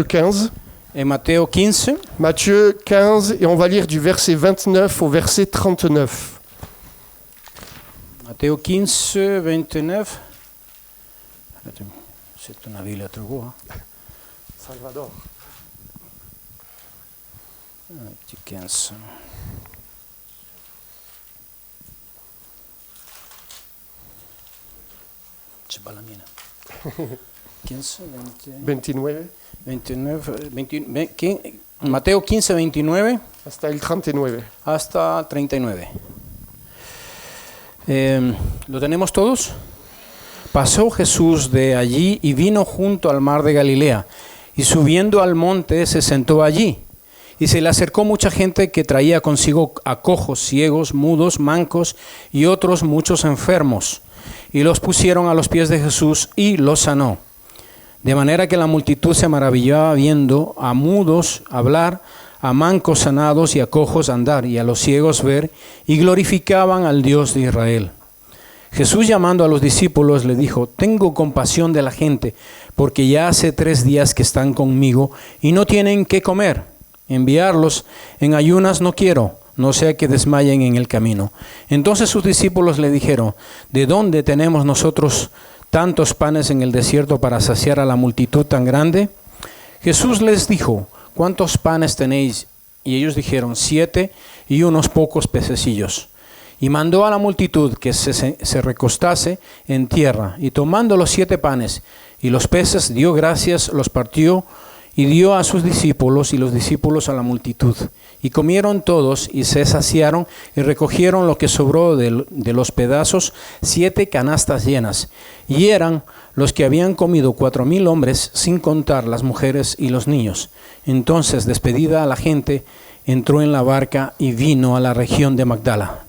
15. En Mateo 15, Matthieu 15, et on va lire du verset 29 au verset 39. Mateo 15, 29. C'est una Biblia trop Salvador. 15. C'est pas la mienne. 15, 29 29, 20, Mateo 15, 29 hasta el 39. hasta 39. ¿Lo tenemos todos? Pasó Jesús de allí y vino junto al mar de Galilea, y subiendo al monte se sentó allí. Y se le acercó mucha gente que traía consigo a cojos, ciegos, mudos, mancos y otros muchos enfermos. Y los pusieron a los pies de Jesús y los sanó. De manera que la multitud se maravillaba viendo a mudos hablar, a mancos sanados y a cojos andar, y a los ciegos ver, y glorificaban al Dios de Israel. Jesús, llamando a los discípulos, le dijo: tengo compasión de la gente, porque ya hace 3 días que están conmigo y no tienen qué comer. Enviarlos en ayunas no quiero, no sea que desmayen en el camino. Entonces sus discípulos le dijeron: ¿de dónde tenemos nosotros tantos panes en el desierto para saciar a la multitud tan grande? Jesús les dijo: ¿cuántos panes tenéis? Y ellos dijeron: 7 y unos pocos pececillos. Y mandó a la multitud que se recostase en tierra, y tomando los 7 panes y los peces, dio gracias, los partió y dio a sus discípulos, y los discípulos a la multitud. Y comieron todos y se saciaron, y recogieron lo que sobró de los pedazos, 7 canastas llenas. Y eran los que habían comido 4,000 hombres, sin contar las mujeres y los niños. Entonces, despedida a la gente, entró en la barca y vino a la región de Magdala.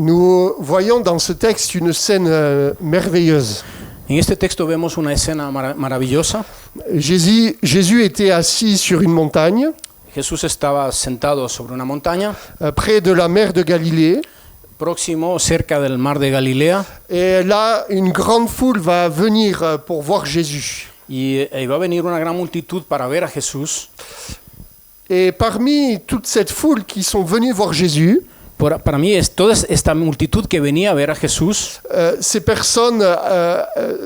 Nous voyons dans ce texte une scène merveilleuse. En este texto vemos una escena maravillosa. Jésus était assis sur une montagne, Jesús estaba sentado sobre una montaña, près de la mer de Galilée. próximo, cerca del mar de Galilea, Et là, une grande foule va venir pour voir Jésus. y iba a venir una gran multitud para ver a Jesús. Et parmi toute cette foule qui sont venus voir Jésus, Para mí, toda esta multitud que venía a ver a Jesús, ces personnes,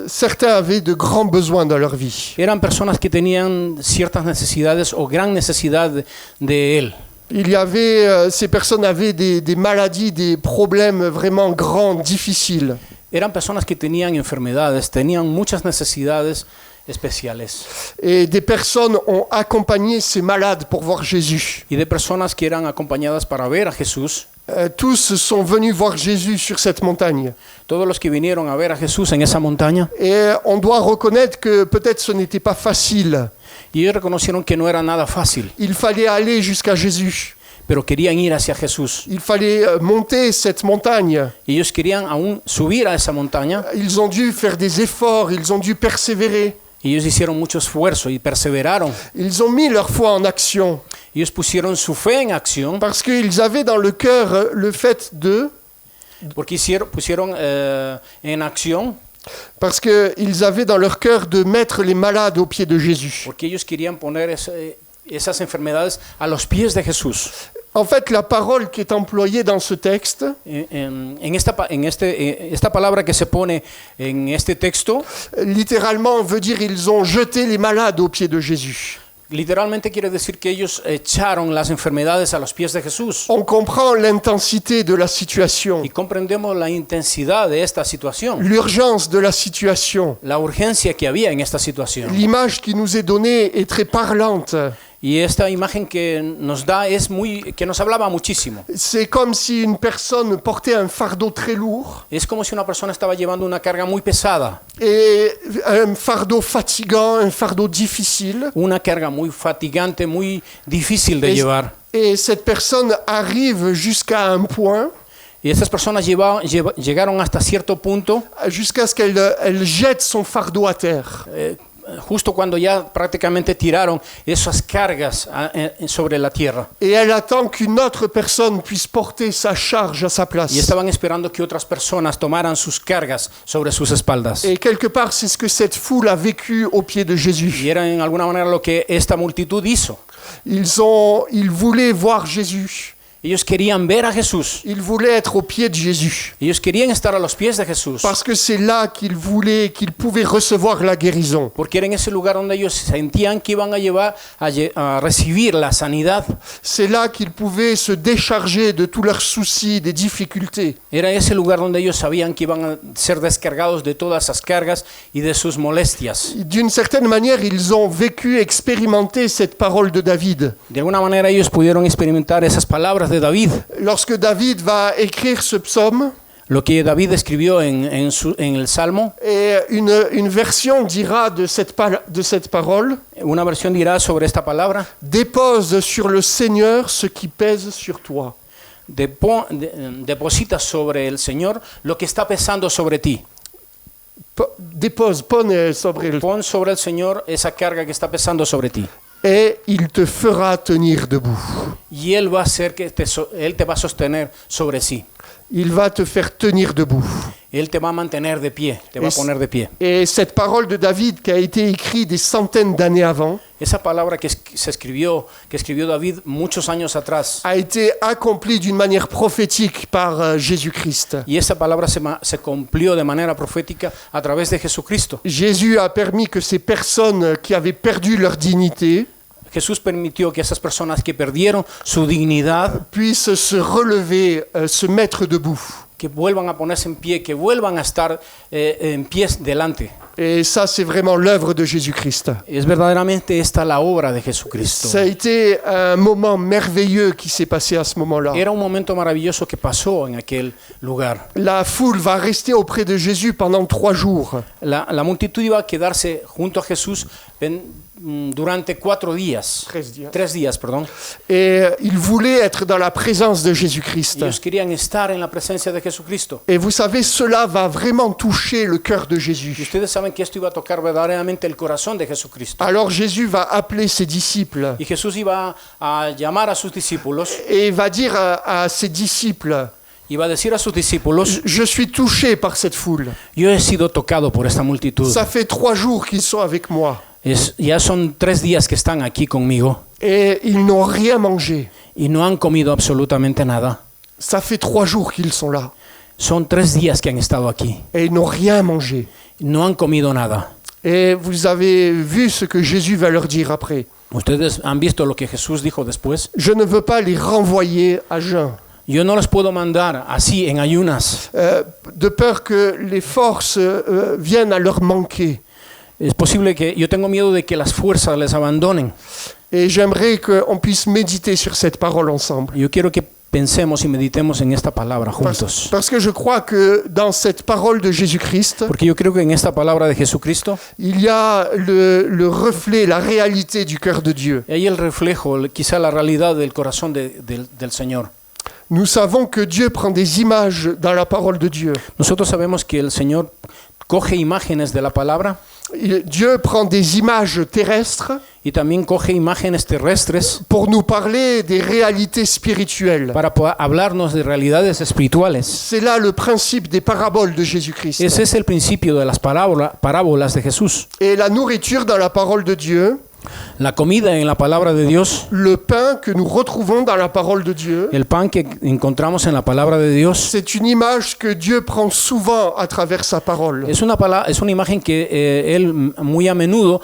certains avaient de grands besoins dans leur vie. eran personas que tenían ciertas necesidades o gran necesidad de Él. Il y avait, ces personnes avaient des maladies, des problèmes vraiment grands, difficiles. Eran personas que tenían enfermedades, tenían muchas necesidades especiales. Et des personnes ont accompagné ces malades pour voir Jésus. Y de personas que eran acompañadas para ver a Jesús. Tous sont venus voir Jésus sur cette montagne. Todos los que vinieron a ver a Jesús en esa montaña. Et on doit reconnaître que peut-être ce n'était pas facile. Y ellos reconocieron que no era nada fácil. Il fallait aller jusqu'à Jésus. Pero querían ir hacia Jesús. Il fallait monter cette montagne. Y ellos querían aún subir a esa montaña. Ils ont dû faire des efforts, ils ont dû persévérer. Y ellos hicieron mucho esfuerzo y perseveraron. Ils ont mis leur foi en action. Ellos pusieron su fe en acción. Parce qu'ils avaient dans le cœur le fait de... Porque pusieron en acción. Parce qu'ils avaient dans leur cœur de mettre les malades aux pieds de Jésus. Porque ellos querían poner esas enfermedades a los pies de Jesús. En fait, la parole qui est employée dans ce texte, Esta palabra que se pone en este texto, littéralement veut dire ils ont jeté les malades aux pieds de Jésus. literalmente quiere decir que ellos echaron las enfermedades a los pies de Jesús. On comprend l'intensité de la situation, Y comprendemos la intensidad de esta situación, l'urgence de la situation. la urgencia que había en esta situación. L'image qui nous est donnée est très parlante. Y esta imagen que nos da que nos hablaba muchísimo. C'est comme si une personne portait un fardeau très lourd, Es como si una persona estaba llevando una carga muy pesada, et un fardeau fatigant, un fardeau difficile. una carga muy fatigante, muy difícil de llevar. Et cette personne arrive jusqu'à un point, Y estas personas llegaron hasta cierto punto, jusqu'à ce qu'elle jette son fardeau à terre. justo cuando ya prácticamente tiraron esas cargas sobre la tierra. Et elle attend qu'une autre personne puisse porter sa charge à sa place. Y estaban esperando que otras personas tomaran sus cargas sobre sus espaldas. Et quelque part, c'est ce que cette foule a vécu au pied de Jésus. Y era en alguna manera lo que esta multitud hizo. Ils voulaient voir Jésus. Ellos querían ver a Jesús. Ils voulaient être au pied de Jésus. Ellos querían estar a los pies de Jesús. Parce que c'est là qu'ils pouvaient recevoir la guérison. Porque era en ese lugar donde ellos sentían que iban a recibir la sanidad. C'est là qu'ils pouvaient se décharger de tous leurs soucis, des difficultés. Era ese lugar donde ellos sabían que iban a ser descargados de todas esas cargas y de sus molestias. D'une certaine manière, ils ont vécu, expérimenté cette parole de David. De alguna manera ellos pudieron experimentar esas palabras de David. Lorsque David va écrire ce psaume, Lo que David escribió en el Salmo, et une version dira de cette parole, una versión dirá sobre esta palabra: dépose sur le Seigneur ce qui pèse sur toi. Deposita sobre el Señor lo que está pesando sobre ti. Pone sobre el... Pon sobre el Señor esa carga que está pesando sobre ti. Et il te fera tenir debout. Y Él va a hacer que Él te va a sostener sobre sí. Il va te faire tenir debout. Él te va a mantener de pie, te va a poner de pie. Et cette parole de David qui a été écrite des centaines d'années avant, esa palabra que escribió David muchos años atrás, a été accomplie d'une manière prophétique par Jésus-Christ. Y esa palabra se cumplió de manera profética a través de Jesucristo. Jésus a permis que ces personnes qui avaient perdu leur dignité Jesús permitió que esas personas que perdieron su dignidad puissent se relever, se mettre debout. Que vuelvan a ponerse en pie, que vuelvan a estar en pies delante. Et ça, c'est vraiment l'œuvre de Jésus-Christ. Es verdaderamente esta la obra de Jesucristo. Ça a été un moment merveilleux qui s'est passé à ce moment-là. Era un momento maravilloso que pasó en aquel lugar. La foule va rester auprès de Jésus pendant 3 jours. La multitud iba a quedarse junto a Jesús durante 4 días. 3 días, perdón. Et ils voulaient être dans la présence de Jésus-Christ. Ellos querían estar en la presencia de Jesucristo. Et vous savez, cela va vraiment toucher le cœur de Y Jésus. ustedes saben que esto iba a tocar verdaderamente el corazón de Jesucristo. Alors Jésus va appeler ses disciples Y Jesús iba a llamar a sus discípulos et va dire à ses disciples, y va a decir a sus discípulos: je suis touché par cette foule. yo he sido tocado por esta multitud. Ça fait 3 jours qu'ils sont avec moi. Ya son 3 días que están aquí conmigo Et ils n'ont rien mangé. y no han comido absolutamente nada. Ça fait 3 jours qu'ils sont là. Son 3 días que han estado aquí. Et ils n'ont rien mangé. No han comido nada. Et vous avez vu ce que Jésus va leur dire après. Ustedes han visto lo que Jesús dijo después. Je ne veux pas les renvoyer à jeun, Yo no los puedo mandar así en ayunas. de peur que les forces viennent à leur manquer. Es posible que yo tengo miedo de que las fuerzas les abandonen. Et j'aimerais qu'on puisse méditer sur cette parole ensemble. Yo quiero que pensemos y meditemos en esta palabra juntos. Parce que je crois que dans cette parole de Jésus-Christ, Porque yo creo que en esta palabra de Jesucristo il y a le reflet, la réalité du cœur de Dieu. hay el reflejo, quizá la realidad del corazón del Señor. Nous savons que Dieu prend des images dans la parole de Dieu. Nosotros sabemos que el Señor coge imágenes de la palabra Dieu prend des images terrestres y también coge imágenes terrestres pour nous parler des réalités spirituelles. para hablarnos de realidades espirituales. C'est là le principe des paraboles de Jésus-Christ. Ese es el principio de las parábolas de Jesús. Et la nourriture dans la parole de Dieu, La comida en la palabra de Dios, le pain que nous retrouvons dans la parole de Dieu, el pan que encontramos en la palabra de Dios, c'est une image que Dieu prend souvent à travers sa parole. es una imagen que Él muy a menudo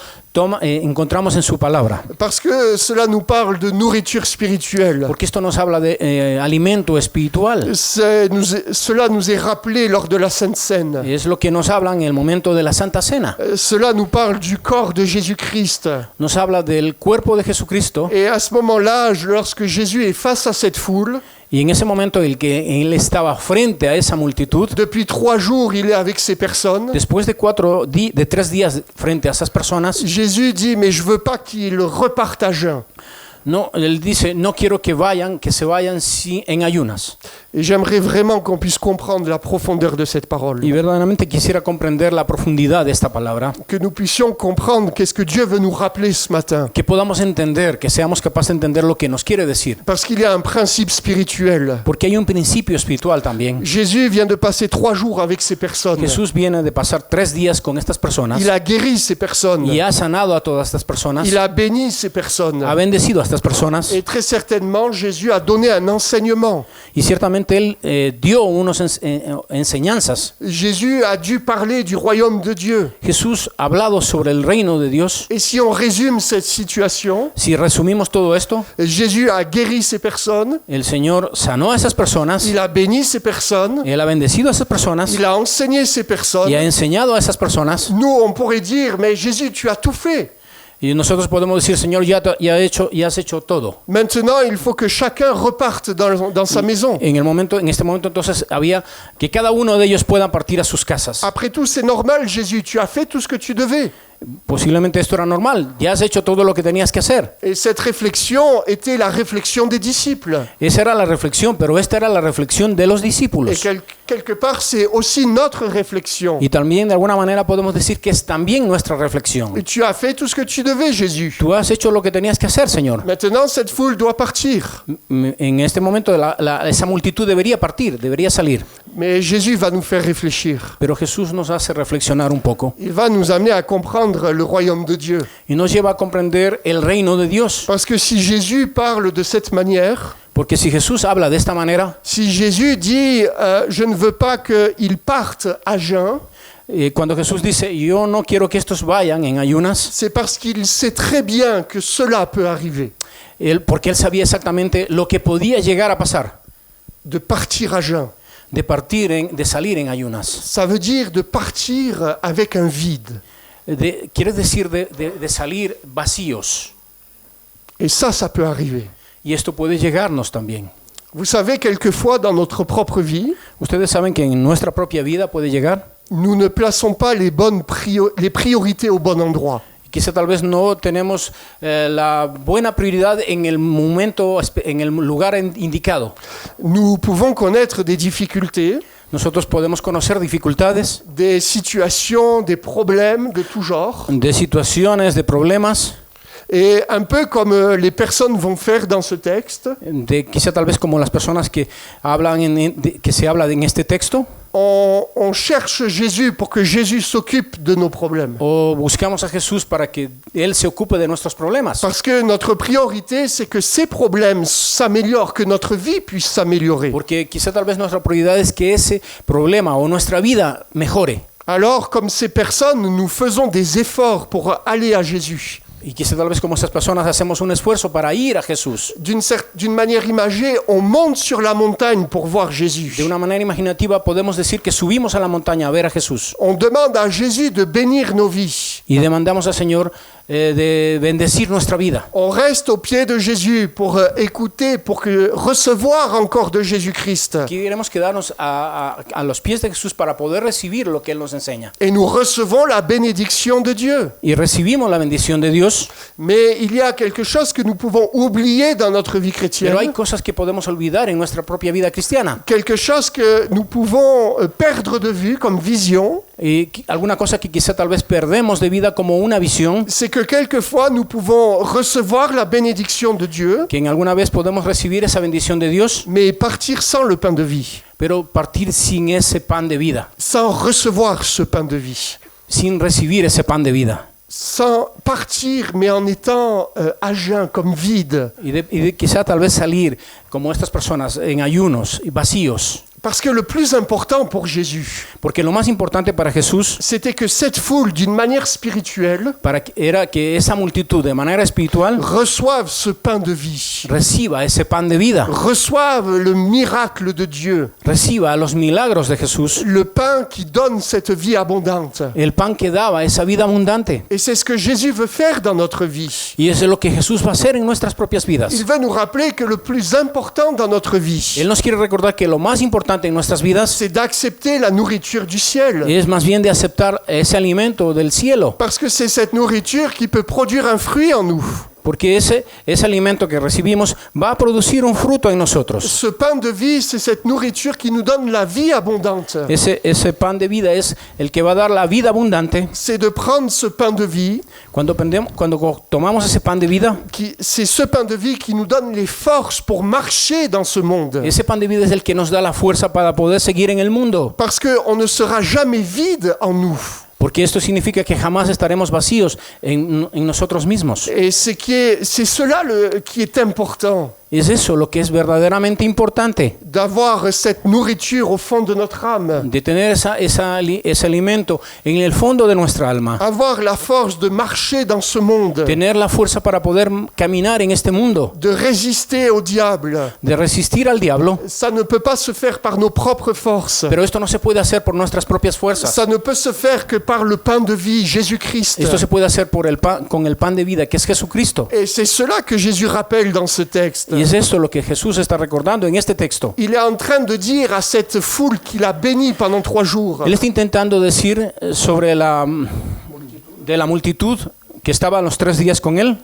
encontramos en su palabra. Parce que cela nous parle de nourriture spirituelle. Porque esto nos habla de alimento espiritual. Cela nous est rappelé lors de la Sainte Seine. Es lo que nos habla en el momento de la Santa Cena. Cela nous parle du corps de Jésus-Christ. Nos habla del cuerpo de Jesucristo. Et à ce moment-là, lorsque Jésus est face à cette foule, Y en ese momento el que él estaba frente a esa multitud, depuis 3 jours, il est avec ces personnes. después de 3 días frente a esas personas, Jésus dit, mais je veux pas qu'ils repartent à jeun. No, él dice, no quiero que se vayan en ayunas. Et j'aimerais vraiment qu'on puisse comprendre la profondeur de cette parole. Y verdaderamente quisiera comprender la profundidad de esta palabra. Que nous puissions comprendre qu'est-ce que Dieu veut nous rappeler ce matin. Que podamos entender, que seamos capaces de entender lo que nos quiere decir. Parce qu'il y a un principe spirituel. Porque hay un principio espiritual también. Jésus vient de passer 3 jours avec ces personnes. Jesús viene de pasar 3 días con estas personas. Il a guéri ces personnes. Y ha sanado a todas estas personas. Il a béni ces personnes. Ha bendecido a estas personas. Et très certainement, Jésus a donné un enseignement. Y ciertamente él dio unos enseñanzas. Jésus a dû parler du royaume de Dieu. Jesús ha hablado sobre el reino de Dios. Et si on résume cette situation, Si resumimos todo esto, Jésus a guéri ces personnes, el Señor sanó a esas personas. il a béni ces personnes, Él ha bendecido a esas personas il a enseigné ces personnes. y ha enseñado a esas personas. Nous, on pourrait dire, mais Jésus, tu as tout fait. Y nosotros podemos decir, Señor, ya has hecho todo. Maintenant, il faut que chacun reparte dans sa maison. En este momento entonces había que cada uno de ellos puedan partir a sus casas. Après tout, c'est normal, Jésus, tu as fait tout ce que tu devais. Posiblemente esto era normal, ya has hecho todo lo que tenías que hacer. Et cette réflexion était la réflexion des disciples. Esa era la reflexión, pero esta era la reflexión de los Et discípulos. quelque part, c'est aussi notre réflexion. Y también de alguna manera podemos decir que es también nuestra reflexión. Et tu as fait tout ce que tu devais, Jésus. Tú has hecho lo que tenías que hacer, Señor. Maintenant, cette foule doit partir. En este momento esa multitud debería partir, debería salir. Mais Jésus va nous faire réfléchir. Pero Jesús nos hace reflexionar un poco Il va nous amener à comprendre le royaume de Dieu. y nos lleva a comprender el reino de Dios. Parce que si Jésus parle de cette manière, Porque si Jesús habla de esta manera, si Jésus dit je ne veux pas qu'ils partent à jeun, cuando Jesús dice, yo no quiero que estos vayan en ayunas, c'est parce qu'il sait très bien que cela peut arriver, porque él sabía exactamente lo que podía llegar a pasar, de partir à jeun. de salir en ayunas. Ça veut dire de partir avec un vide. Quiere decir de salir vacíos. Et ça peut arriver. Y esto puede llegarnos también. Vous savez, quelquefois dans notre propre vie, Ustedes saben que en nuestra propia vida puede llegar. nous ne plaçons pas les priorités au bon endroit. Quizá tal vez no tenemos la buena prioridad en el momento, en el lugar indicado. Nous pouvons connaître des difficultés, Nosotros podemos conocer dificultades, des situations, des problèmes de tout genre. de situaciones, de problemas, Et un peu comme les personnes vont faire dans ce texte, quizá tal vez como las personas que que se habla en este texto, on cherche Jésus pour que Jésus s'occupe de nos problèmes. o buscamos a Jesús para que Él se ocupe de nuestros problemas. Parce que notre priorité, c'est que ces problèmes s'améliorent, que notre vie puisse s'améliorer. Porque quizá tal vez nuestra prioridad es que ese problema o nuestra vida mejore. Alors, comme ces personnes, nous faisons des efforts pour aller à Jésus. Y quizá tal vez como estas personas hacemos un esfuerzo para ir a Jesús. D'une manière imagée, on monte sur la montagne pour voir Jésus. De una manera imaginativa podemos decir que subimos a la montaña a ver a Jesús. On demande à Jésus de bénir nos vies. Y demandamos al Señor de bendecir nuestra vida. On reste au pied de Jésus pour écouter, pour recevoir encore de Jésus-Christ. Queremos quedarnos a los pies de Jesús para poder recibir lo que Él nos enseña. Et nous recevons la bénédiction de Dieu. Y recibimos la bendición de Dios. Mais il y a quelque chose que nous pouvons oublier dans notre vie chrétienne. Pero hay cosas que podemos olvidar en nuestra propia vida cristiana. Quelque chose que nous pouvons perdre de vue comme vision. Y alguna cosa que quizá tal vez perdemos de vida como una visión. C'est que quelquefois nous pouvons recevoir la bénédiction de Dieu, Que en alguna vez podemos recibir esa bendición de Dios, mais partir sans le pain de vie, pero partir sin ese pan de vida, sans recevoir ce pain de vie, sin recibir ese pan de vida. sans partir mais en étant à jeun, comme vide. Y de quizá tal vez salir como estas personas en ayunos y vacíos. Parce que le plus important pour Jésus, Porque lo más importante para Jesús c'était que cette foule, d'une manière spirituelle, era que esa multitud de manera espiritual reçoive ce pain de vie, reciba ese pan de vida, reçoive le miracle de Dieu, reciba los milagros de Jesús, le pain qui donne cette vie abondante. el pan que daba esa vida abundante. Et c'est ce que Jésus veut faire dans notre vie. Y eso es lo que Jesús va a hacer en nuestras propias vidas. Il veut nous rappeler que le plus important dans notre vie, Él nos quiere recordar que lo más importante en nuestras vidas c'est d'accepter la nourriture du ciel. es más bien de aceptar ese alimento del cielo. Parce que c'est cette nourriture qui peut produire un fruit en nous. Porque ese alimento que recibimos va a producir un fruto en nosotros. Ce pain de vie, c'est cette nourriture qui nous donne la vie abondante. Ese pan de vida es el que va a dar la vida abundante. C'est de prendre ce pain de vie, Cuando tomamos ese pan de vida, c'est ce pain de vie qui nous donne les forces pour marcher dans ce monde. ese pan de vida es el que nos da la fuerza para poder seguir en el mundo. Parce qu'on ne sera jamais vide en nous. Porque esto significa que jamás estaremos vacíos en nosotros mismos. Et c'est cela qui est important. Es eso lo que es verdaderamente importante. D'avoir cette nourriture au fond de notre âme. De tener ese alimento en el fondo de nuestra alma. Avoir la force de marcher dans ce monde. Tener la fuerza para poder caminar en este mundo. De résister au diable. De resistir al diablo. Ça ne peut pas se faire par nos propres forces. Pero esto no se puede hacer por nuestras propias fuerzas. Ça ne peut se faire que par le pain de vie, Jésus-Christ. Esto se puede hacer con el pan de vida, que es Jesucristo. Et c'est cela que Jésus rappelle dans ce texte. Y es esto lo que Jesús está recordando en este texto. Il est en train de dire à cette foule qu'il a bénie pendant 3 jours. Él está intentando decir sobre la multitud que estaba los 3 días con él.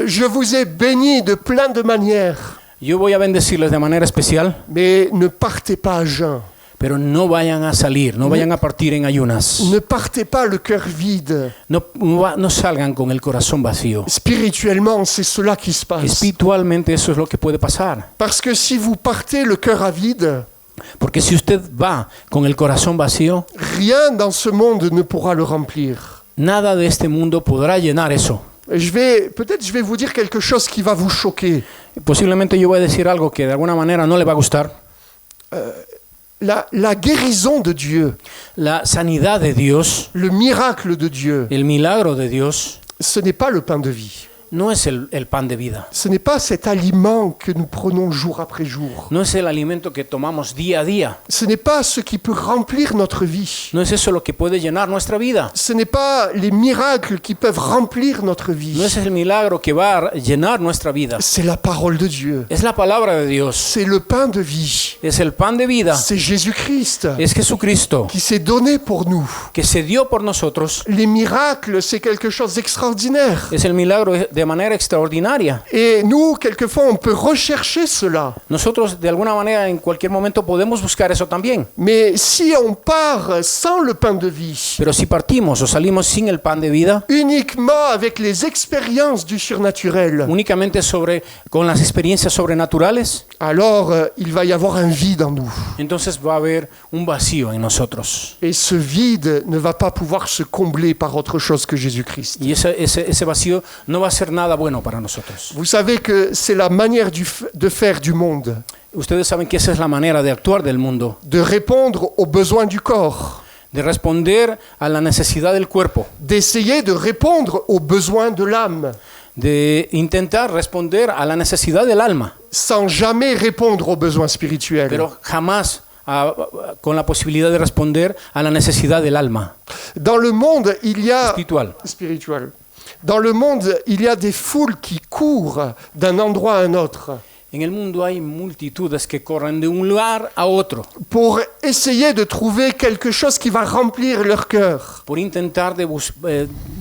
Je vous ai béni de plein de manières. Yo voy a bendecirles de manera especial. Mais ne partez pas à jeun. Pero no vayan a salir, no vayan a partir en ayunas. Ne partez pas le cœur vide. No salgan con el corazón vacío. Spirituellement, c'est cela qui se passe. Espiritualmente eso es lo que puede pasar. Parce que si vous partez le cœur avide, porque si usted va con el corazón vacío, rien dans ce monde ne pourra le remplir. Nada de este mundo podrá llenar eso. Peut-être je vais vous dire quelque chose qui va vous choquer. Posiblemente yo voy a decir algo que de alguna manera no le va a gustar. La guérison de Dieu, la sanidad de Dios, le miracle de Dieu, el milagro de Dios, ce n'est pas le pain de vie. No es el pan de vida. Ce n'est pas cet aliment que nous prenons jour après jour. No es el alimento que tomamos día a día. Ce n'est pas ce qui peut remplir notre vie. No es eso lo que puede llenar nuestra vida. Ce n'est pas les miracles qui peuvent remplir notre vie. No es el milagro que va a llenar nuestra vida. C'est la parole de Dieu. Es la palabra de Dios. C'est le pain de vie. Es el pan de vida. C'est Jésus-Christ. Es Jesucristo. Qui s'est donné pour nous. Que se dio por nosotros. Les miracles, c'est quelque chose d'extraordinaire. Es el milagro de manera extraordinaria. Et nous, quelquefois, on peut rechercher cela. Nosotros, de alguna manera, en cualquier momento podemos buscar eso también. Mais si on part sans le pain de vie, pero si partimos o salimos sin el pan de vida, uniquement avec les expériences du surnaturel, únicamente con las experiencias sobrenaturales, alors il va y avoir un vide en nous. Entonces va a haber un vacío en nosotros. Et ce vide ne va pas pouvoir se combler par autre chose que Jésus-Christ. Y ese vacío no va a ser nada bueno para nosotros. Vous savez que c'est la manière de faire du monde. Ustedes saben que esa es la manera de actuar del mundo. De répondre aux besoins du corps. De responder a la necesidad del cuerpo. D'essayer de répondre aux besoins de l'âme. De intentar responder a la necesidad del alma. Sans jamais répondre aux besoins spirituels. Pero jamás con la posibilidad de responder a la necesidad del alma. Dans le monde, il y a spiritual. Dans le monde, il y a des foules qui courent d'un endroit à un autre. En el mundo hay multitudes que corren de un lugar a otro. Pour essayer de trouver quelque chose qui va remplir leur cœur. Por intentar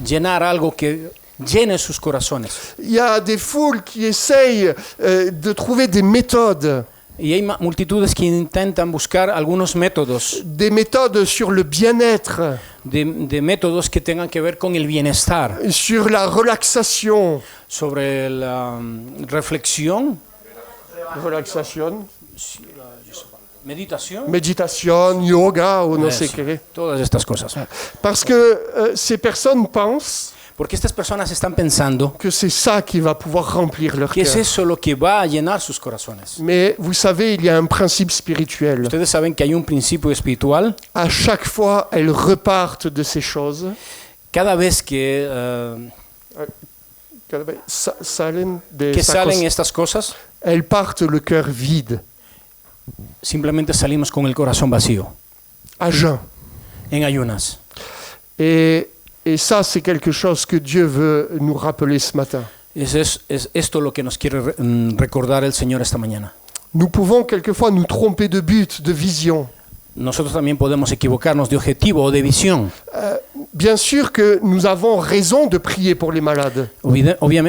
llenar algo que llene sus corazones. Il y a des foules qui essayent de trouver des méthodes. Y hay multitudes que intentan buscar algunos métodos. Des méthodes sur le bien-être. De métodos que tengan que ver con el bienestar. Sur la relaxation. Sobre la reflexión. Relaxation. Meditación. Méditation, yoga ou no sé qué. Todas estas cosas. Parce que ces personnes pensent. Porque estas personas están pensando que c'est ça qui va pouvoir remplir leur cœur. Que es eso lo que va a llenar sus corazones. Mais vous savez, il y a un principe spirituel. Ustedes saben que hay un principio espiritual. À chaque fois, elles repartent de ces choses. Cada vez que salen estas cosas, elles partent le cœur vide. Simplemente salimos con el corazón vacío. À jeun. En ayunas. Et ça, c'est quelque chose que Dieu veut nous rappeler ce matin. Es esto lo que nos quiere recordar el Señor esta mañana. Nous pouvons quelquefois nous tromper de but, de vision. Nosotros también podemos equivocarnos de objetivo o de visión. Bien sûr que nous avons raison de prier pour les malades.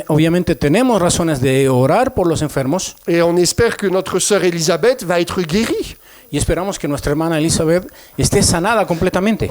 Obviamente tenemos razones de orar por los enfermos Et on espère que notre sœur Elisabeth va être guérie. y esperamos que nuestra hermana Elizabeth esté sanada completamente.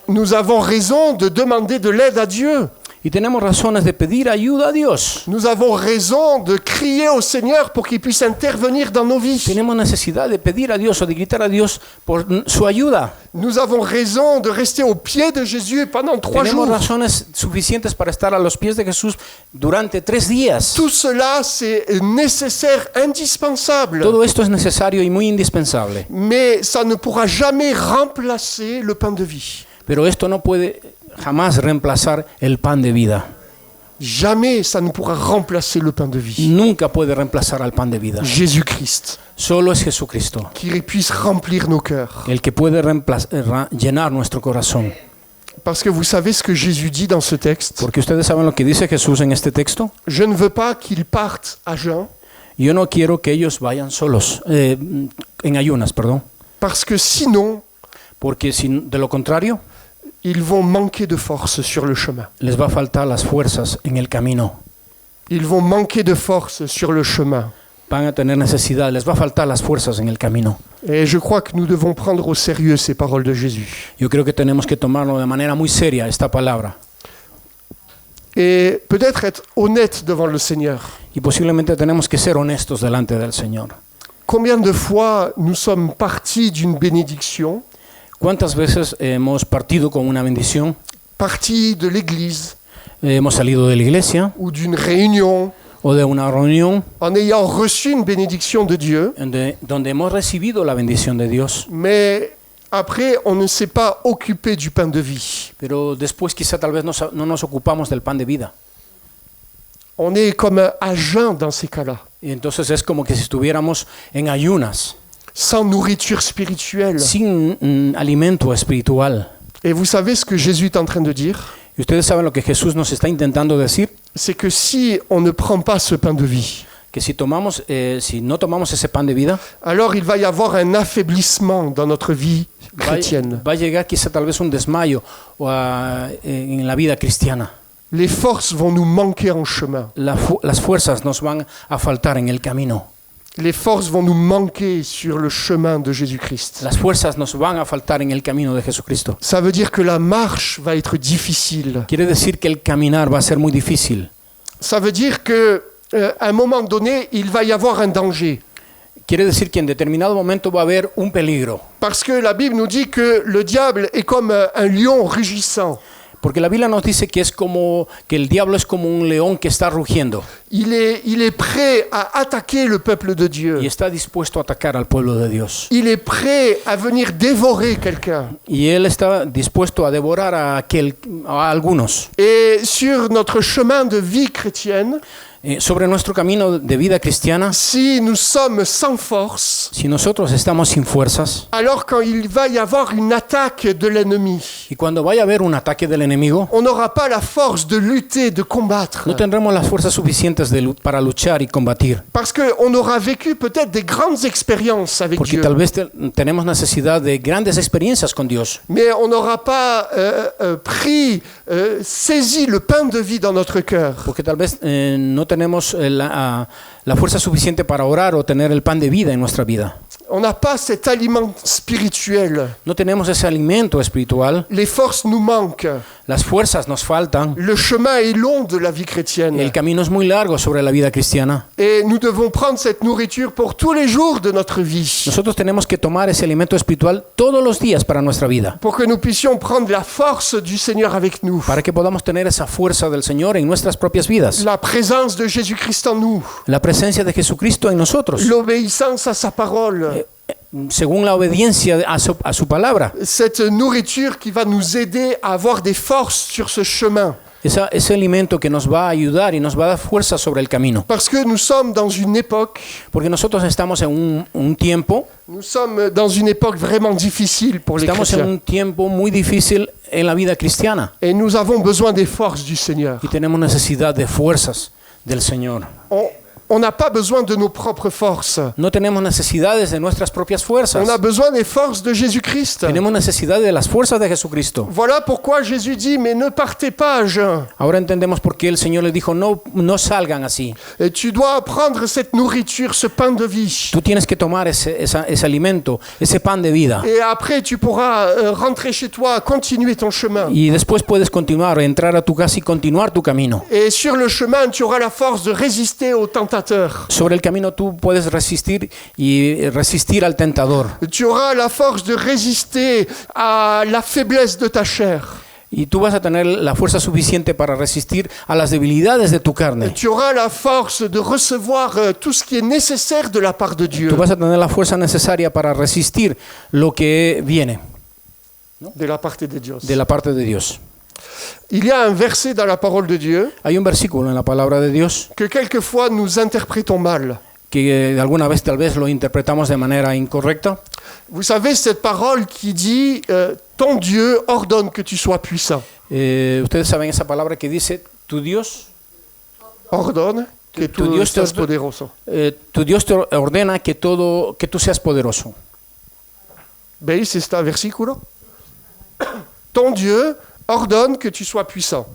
Nous avons raison de demander de l'aide à Dieu. Y tenemos razones de pedir ayuda a Dios. Nous avons raison de crier au Seigneur pour qu'il puisse intervenir dans nos vies. Tenemos necesidad de pedir a Dios o de gritar a Dios por su ayuda. Nous avons raison de rester au pied de Jésus pendant 3 Tenemos jours. razones suficientes para estar a los pies de Jesús durante 3 días. Tout cela, c'est nécessaire, indispensable. Todo esto es necesario y muy indispensable. Mais ça ne pourra jamais remplacer le pain de vie. Pero esto no puede jamás reemplazar el pan de vida. Jamais ça ne pourra remplacer le pain de vie. Nunca puede reemplazar al pan de vida. Jésus-Christ, Solo es Jesucristo qui puisse remplir nos cœurs. el que puede llenar nuestro corazón. Parce que vous savez ce que Jésus dit dans ce texte. Porque ustedes saben lo que dice Jesús en este texto. Je ne veux pas qu'ils partent à jeun, Yo no quiero que ellos vayan solos, en ayunas, perdón. parce que sinon, Porque si, de lo contrario, ils vont manquer de force sur le chemin. les va a faltar las fuerzas en el camino. Ils vont manquer de force sur le chemin. Van a tener necesidad, les va a faltar las fuerzas en el camino. Et je crois que nous devons prendre au sérieux ces paroles de Jésus. Yo creo que tenemos que tomarlo de manera muy seria esta palabra. Et peut-être être honnête devant le Seigneur. Y posiblemente tenemos que ser honestos delante del Señor. Combien de fois nous sommes partis d'une bénédiction, ¿Cuántas veces hemos partido con una bendición? partis de l'église Hemos salido de la iglesia ou d'une réunion, o de una reunión en ayant reçu une bénédiction de Dieu, donde hemos recibido la bendición de Dios, mais après on ne s'est pas occupé du pain de vie. pero después quizá tal vez no nos ocupamos del pan de vida. On est comme à jeun dans ces cas-là, Y entonces es como que si estuviéramos en ayunas, sans nourriture spirituelle. sin alimento espiritual. Et vous savez ce que Jésus est en train de dire? Y ustedes saben lo que Jesús nos está intentando decir, C'est que si on ne prend pas ce pain de vie, que si no tomamos ese pan de vida, alors il va y avoir un affaiblissement dans notre vie chrétienne. va a llegar quizá tal vez un desmayo en la vida cristiana. Les forces vont nous manquer en chemin. Las fuerzas nos van a faltar en el camino. Les forces vont nous manquer sur le chemin de Jésus-Christ. Las fuerzas nos van a faltar en el camino de Jesucristo. Ça veut dire que la marche va être difficile. Quiere decir que el caminar va a ser muy difícil. Ça veut dire que à un moment donné, il va y avoir un danger. Quiere decir que en determinado momento va a haber un peligro. Parce que la Bible nous dit que le diable est comme un lion rugissant. Porque la Biblia nos dice que el diablo es como un león que está rugiendo Il est prêt à attaquer le peuple de Dieu. y está dispuesto a atacar al pueblo de Dios. Il est prêt à venir dévorer quelqu'un. Y él está dispuesto a devorar a algunos. Et sur notre chemin de vie chrétienne, Sobre nuestro camino de vida cristiana, si nous sommes sans force, si nosotros estamos sin fuerzas, alors quand il va y avoir une attaque de l'ennemi, y cuando vaya a haber un ataque del enemigo, on n'aura pas la force de lutter, de combattre. no tendremos las fuerzas suficientes para luchar y combatir. Parce qu'on aura vécu peut-être des grandes expériences avec Porque Dieu. tal vez tenemos necesidad de grandes experiencias con Dios. Mais on n'aura pas saisi le pain de vie dans notre cœur. Porque tal vez no tenemos la fuerza suficiente para orar o tener el pan de vida en nuestra vida. On n'a pas cet aliment spirituel. No tenemos ese alimento espiritual. Les forces nous manquent. Las fuerzas nos faltan. Le chemin est long de la vie chrétienne. El camino es muy largo sobre la vida cristiana. Et nous devons prendre cette nourriture pour tous les jours de notre vie. Nosotros tenemos que tomar ese alimento espiritual todos los días para nuestra vida. Pour que nous puissions prendre la force du Seigneur avec nous. Para que podamos tener esa fuerza del Señor en nuestras propias vidas. La présence de Jésus-Christ en nous. La presencia de Jesucristo en nosotros. L'obéissance à sa parole. Según la obediencia a su palabra. Cette nourriture qui va nous aider à avoir des forces sur ce chemin. Ese alimento que nos va a ayudar y nos va a dar fuerza sobre el camino. Parce que nous sommes dans une époque. Porque nosotros estamos en un tiempo. Nous sommes dans une époque vraiment difficile pour les chrétiens. Estamos en un tiempo muy difícil en la vida cristiana. Et nous avons besoin des forces du Seigneur. Y tenemos necesidad de fuerzas del Señor. On n'a pas besoin de nos propres forces. No tenemos necesidades de nuestras propias fuerzas. On a besoin des forces de Jésus-Christ. Tenemos necesidad de las fuerzas de Jesucristo. Voilà pourquoi Jésus dit, mais ne partez pas à jeun. Ahora entendemos por qué el Señor les dijo, no salgan así. Et tu dois prendre cette nourriture, ce pain de vie. Tú tienes que tomar ese alimento, ese pan de vida. Et après, tu pourras rentrer chez toi, continuer ton chemin. Y después puedes continuar, entrar a tu casa y continuar tu camino. Et sur le chemin, tu auras la force de résister au tentateur. Sobre el camino tú puedes resistir al tentador. Tu auras la force de résister à la faiblesse de ta chair. Y tú vas a tener la fuerza suficiente para resistir a las debilidades de tu carne. Tu auras la force de recevoir tout ce qui est nécessaire de la part de Dieu. Tú vas a tener la fuerza necesaria para resistir lo que viene De la parte de Dios. de la parte de Dios. Il y a un verset dans la parole de Dieu Hay un versículo en la palabra de Dios que quelquefois nous interprétons mal. que alguna vez tal vez lo interpretamos de manera incorrecta. Vous savez, cette parole qui dit ton Dieu ordonne que tu sois puissant. Ustedes saben esa palabra que dice, tu Dios Ordonne que Tu tú Dios te seas poderoso. te ordena que tú seas poderoso. ¿Veis este versículo? Ton Dieu ordonne que tu sois puissant.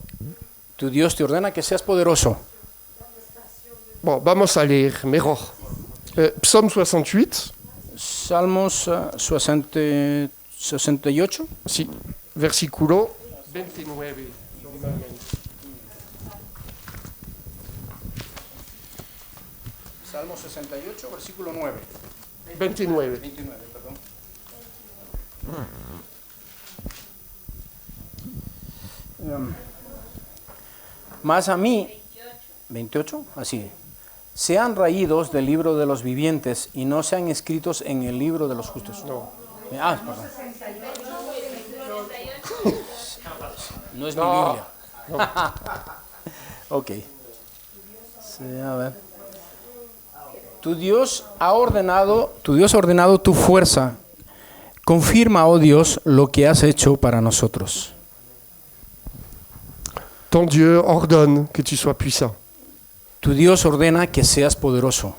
Tu Dios te ordena que seas poderoso. Bon, vamos a leer mejor. Psaume 68. Salmos 68. Sí, versículo 29. Salmo 68, versículo 9. 29. 29, perdón. Mas a mí, 28, así, sean raídos del libro de los vivientes y no sean escritos en el libro de los justos. No. Perdón. No es mi Biblia. Ok. Sí, a ver. Tu Dios ha ordenado tu fuerza. Confirma, oh Dios, lo que has hecho para nosotros. Ton Dieu ordonne que tu sois puissant. Tu Dios ordena que seas poderoso.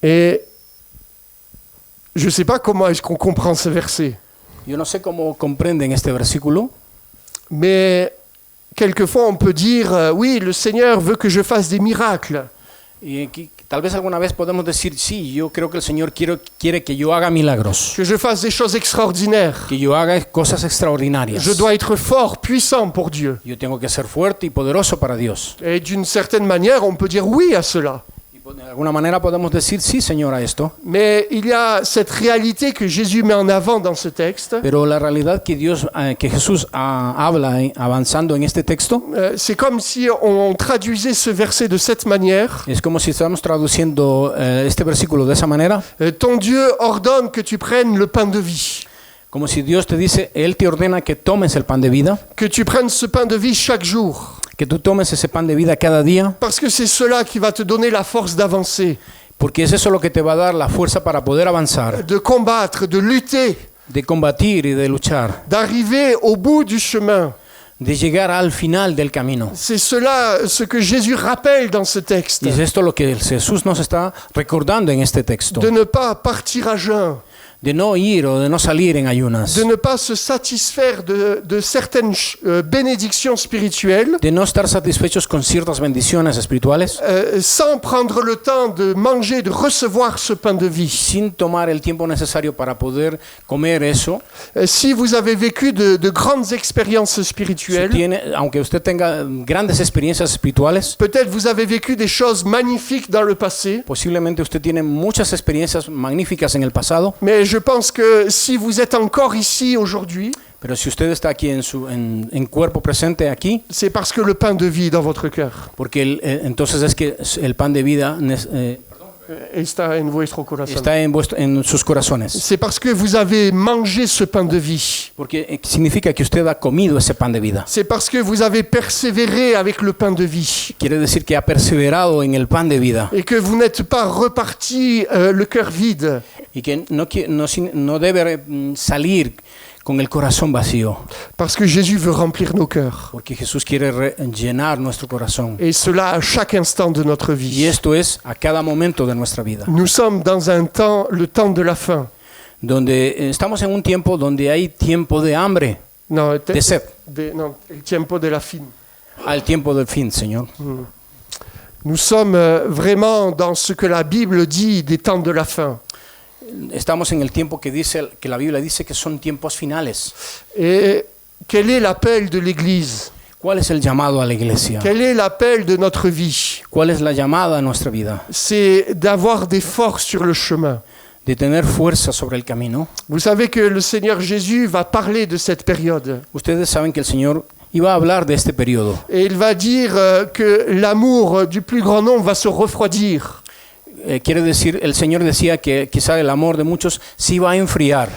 Et je ne sais pas comment est-ce qu'on comprend ce verset, Yo no sé cómo comprenden este versículo, mais quelquefois on peut dire oui, le Seigneur veut que je fasse des miracles. y aquí, tal vez alguna vez podemos decir, sí, yo creo que el Señor quiere que yo haga milagros, Que je fasse des choses extraordinaires. que yo haga cosas extraordinarias. Je dois être fort, puissant pour Dieu. Yo tengo que ser fuerte y poderoso para Dios. Et d'une certaine manière, on peut dire oui à cela. Y de alguna manera podemos decir, sí, Señor, a esto. Mais il y a cette réalité que Jésus met en avant dans ce texte. Pero la realidad que Jesús habla avanzando en este texto, C'est comme si on traduisait ce verset de cette manière. es como si estamos traduciendo este versículo de esa manera, Ton Dieu ordonne que tu prennes le pain de vie. como si Dios te dice, Él te ordena que tomes el pan de vida, Que tu prennes ce pain de vie chaque jour. que tú tomes ese pan de vida cada día, Parce que c'est cela qui va te donner la force d'avancer, porque es eso lo que te va a dar la fuerza para poder avanzar, de combattre, de lutter, de combatir y de luchar, d'arriver au bout du chemin. de llegar al final del camino. C'est cela ce que Jésus rappelle dans ce texte. Y es esto lo que Jesús nos está recordando en este texto, De ne pas partir à jeun, de no ir o de no salir en ayunas, de ne pas se satisfaire de certaines bénédictions spirituelles, de no estar satisfechos con ciertas bendiciones espirituales, sans prendre le temps de manger, de recevoir ce pain de vie. sin tomar el tiempo necesario para poder comer eso. Si vous avez vécu de grandes expériences spirituelles, Aunque usted tenga grandes experiencias espirituales, peut-être vous avez vécu des choses magnifiques dans le passé, posiblemente usted tiene muchas experiencias magníficas en el pasado, mais je pense que si vous êtes encore ici aujourd'hui, pero si usted está aquí en cuerpo presente aquí, c'est parce que le pain de vie est dans votre cœur. porque entonces es que el pan de vida Está en vuestro corazón. está en sus corazones. C'est parce que vous avez mangé ce pain de vie. Porque significa que usted ha comido ese pan de vida. C'est parce que vous avez persévéré avec le pain de vie. Quiere decir que ha perseverado en el pan de vida Et que vous n'êtes pas reparti le cœur vide. y que no debe salir con el corazón vacío, Parce que Jésus veut remplir nos cœurs. porque Jesús quiere llenar nuestro corazón. Et cela à chaque instant de notre Y vie. esto es a cada momento de nuestra vida, Nous sommes dans un temps, le temps de la faim. donde estamos en un tiempo donde hay tiempo de hambre, Non, de sed, non, el tiempo de la fin. al tiempo del fin, Señor. Nous sommes vraiment dans ce que la Bible dit des temps de la faim. Estamos en el tiempo que la Biblia dice que son tiempos finales. Et quel est l'appel de l'Église? ¿Cuál es el llamado a la iglesia? Quel est l'appel de notre vie? ¿Cuál es la llamada a nuestra vida? C'est d'avoir des forces sur le chemin. De tener fuerza sobre el camino. Vous savez que le Seigneur Jésus va parler de cette période. Ustedes saben que el Señor iba a hablar de este periodo. Et il va dire que l'amour du plus grand nombre va se refroidir. Quiere decir, el Señor decía que quizá el amor de muchos se iba a enfriar.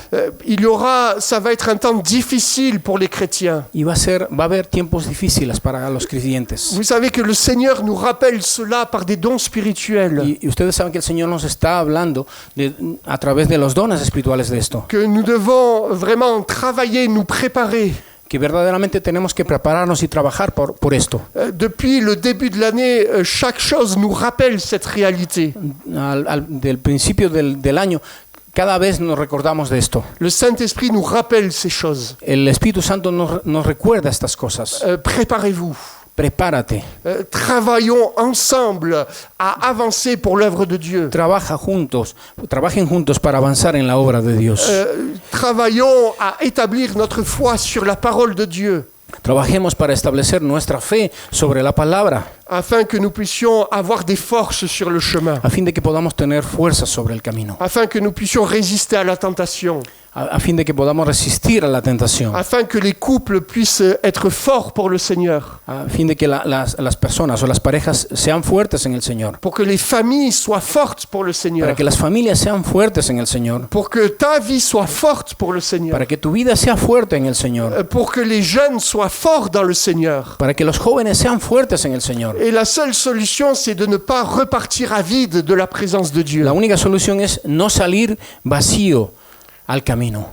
Ça va être un temps difficile pour les chrétiens. Va a haber tiempos difíciles para los creyentes. Vous savez que le Seigneur nous rappelle cela par des dons spirituels. Y ustedes saben que el Señor nos está hablando a través de los dones espirituales de esto. Que nous devons vraiment travailler, nous préparer. Que verdaderamente tenemos que prepararnos y trabajar por esto. Depuis le début de l'année, chaque chose nous rappelle cette réalité. Del principio del año, cada vez nos recordamos de esto. Le Saint-Esprit nous rappelle ces choses. El Espíritu Santo nos recuerda estas cosas. Préparez-vous. Prepárate. Travaillons ensemble à avancer pour l'œuvre de Dieu. Trabajen juntos para avanzar en la obra de Dios. Travaillons à établir notre foi sur la parole de Dieu. Trabajemos para establecer nuestra fe sobre la palabra. Afin que nous puissions avoir des forces sur le chemin. A fin de que podamos tener fuerza sobre el camino. Afin que nous puissions résister à la tentation. A fin de que podamos resistir a la tentación. Afin que les couples puissent être forts pour le Seigneur. A fin de que las personas o las parejas sean fuertes en el Señor. Pour que les familles soient fortes pour le Seigneur. Para que las familias sean fuertes en el Señor. Pour que ta vie soit forte pour le Seigneur. Para que tu vida sea fuerte en el Señor. Pour que les jeunes soient forts dans le Seigneur. Para que los jóvenes sean fuertes en el Señor. Et la seule solution, c'est de ne pas repartir à vide de la présence de Dieu. La única solución es no salir vacío al camino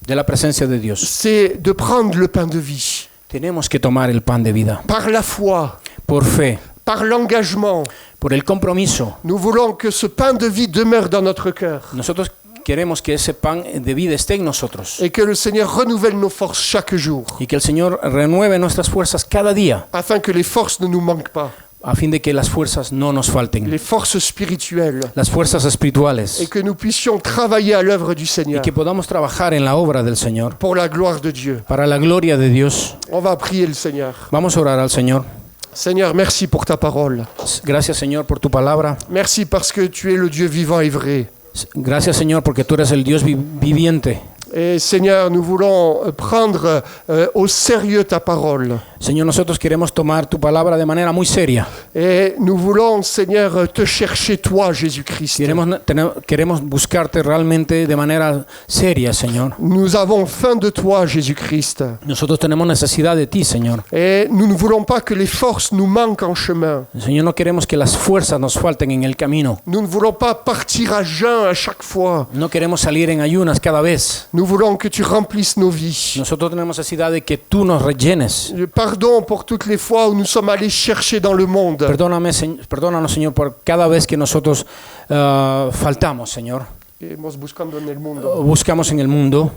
de la presencia de Dios. C'est de prendre le pain de vie. Tenemos que tomar el pan de vida. Par la foi. Por fe. Par l'engagement. Por el compromiso. Nous voulons que ce pain de vie demeure dans notre cœur. Nosotros queremos que ese pan de vida esté en nosotros. Et que le Seigneur renouvelle nos forces chaque jour. Y que el Señor renueve nuestras fuerzas cada día. Afin que les forces ne nous manquent pas. A fin de que las fuerzas no nos falten. Les forces spirituelles. Las fuerzas espirituales. Et que nous puissions travailler à l'œuvre du Seigneur. Y que podamos trabajar en la obra del Señor. Pour la gloire de Dieu. Para la gloria de Dios. On va prier le Seigneur. Vamos a orar al Señor. Seigneur, merci pour ta parole. Gracias, Señor, por tu palabra. Merci parce que tu es le Dieu vivant et vrai. Gracias, Señor, porque tú eres el Dios viviente. Et Seigneur, nous voulons prendre au sérieux ta parole. Señor, nosotros queremos tomar tu palabra de manera muy seria. Et nous voulons, Seigneur, te chercher toi, Jésus-Christ. Queremos buscarte realmente de manera seria, Señor. Nous avons faim de toi, Jésus-Christ. Nosotros tenemos necesidad de ti, Señor. Et nous ne voulons pas que les forces nous manquent en chemin. Señor, no queremos que las fuerzas nos falten en el camino. Nous ne voulons pas partir à jeun à chaque fois. No queremos salir en ayunas cada vez. Nous voulons que tu remplisses nos vies. Nosotros tenemos necesidad de que tú nos rellenes. Pardon pour toutes les fois où nous sommes allés chercher dans le monde. Perdónanos, Señor, por cada vez que nosotros faltamos, Señor. Buscamos en el mundo.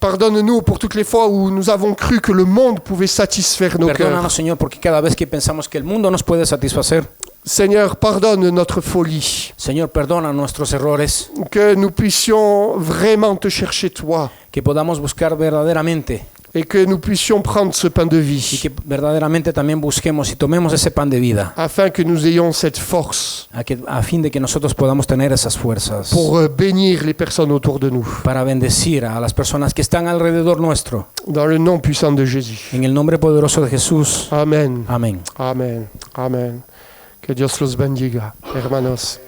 Pardonne-nous pour toutes les fois où nous avons cru que le monde pouvait satisfaire nos cœurs. Perdónanos, Señor, porque cada vez que pensamos que el mundo nos puede satisfacer. Seigneur, pardonne notre folie. Señor, perdona nuestros errores. Que nous puissions vraiment te chercher toi. Que podamos buscar verdaderamente. Et que nous puissions prendre ce pain de vie. Y que verdaderamente también busquemos y tomemos ese pan de vida. Afin que nous ayons cette force. A fin de que nosotros podamos tener esas fuerzas. Pour bénir les personnes autour de nous. Para bendecir a las personas que están alrededor nuestro. Dans le nom puissant de Jésus. En el nombre poderoso de Jesús. Amén. Amén. Amén. Amén. Que Dios los bendiga, hermanos.